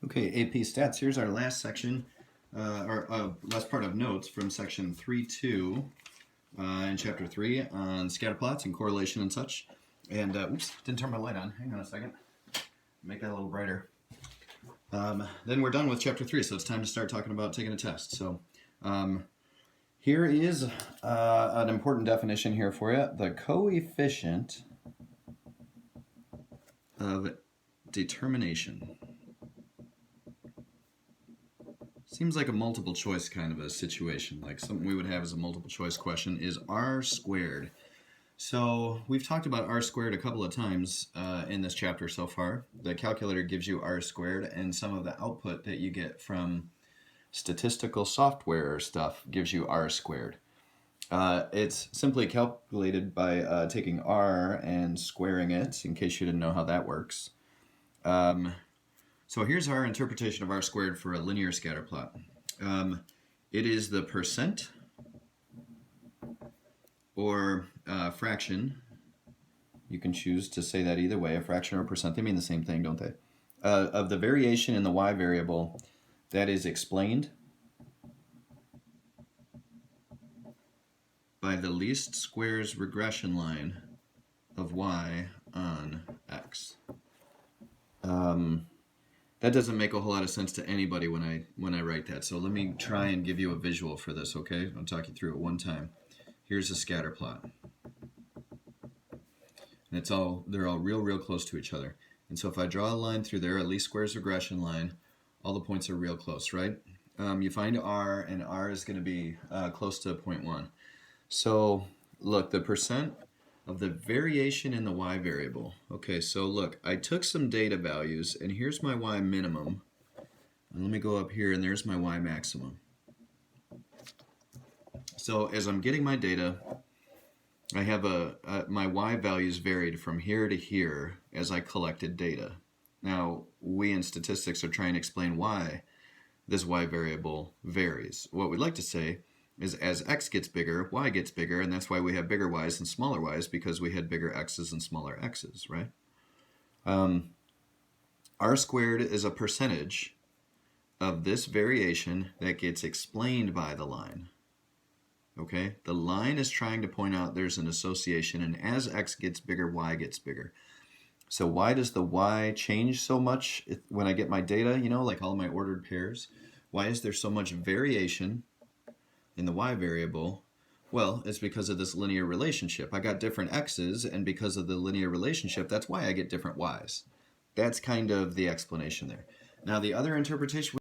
Okay, AP Stats. Here's our last section, or last part of notes from section 3.2 in chapter 3 on scatter plots and correlation and such. And, oops, didn't turn my light on. Hang on a second. Make that a little brighter. Then we're done with chapter 3, so it's time to start talking about taking a test. So here is an important definition here for you. The coefficient of determination. Seems like a multiple choice kind of a situation, like something we would have as a multiple choice question is r squared. So we've talked about r squared a couple of times in this chapter so far. The calculator gives you r squared, and some of the output that you get from statistical software stuff gives you r squared. It's simply calculated by taking r and squaring it, in case you didn't know how that works. So here's our interpretation of r squared for a linear scatter plot. It is the percent or fraction. You can choose to say that either way, a fraction or a percent. They mean the same thing, don't they? Of the variation in the y variable that is explained by the least squares regression line of y on x. That doesn't make a whole lot of sense to anybody when I write that. So let me try and give you a visual for this, okay? I'll talk you through it one time. Here's a scatter plot. And they're all real close to each other. And so if I draw a line through there, a least squares regression line, all the points are real close, right? You find r, and r is going to be close to 0.1. So look, the percent of the variation in the y variable. Okay, so look, I took some data values, and here's my y minimum. And let me go up here, and there's my y maximum. So as I'm getting my data, I have my y values varied from here to here as I collected data. Now, we in statistics are trying to explain why this y variable varies. What we'd like to say is as x gets bigger, y gets bigger, and that's why we have bigger y's and smaller y's, because we had bigger x's and smaller x's, right? R squared is a percentage of this variation that gets explained by the line. Okay, the line is trying to point out there's an association, and as x gets bigger, y gets bigger. So why does the y change so much when I get my data, you know, like all my ordered pairs? Why is there so much variation in the y variable? Well, it's because of this linear relationship. I got different x's, and because of the linear relationship, that's why I get different y's. That's kind of the explanation there. Now, the other interpretation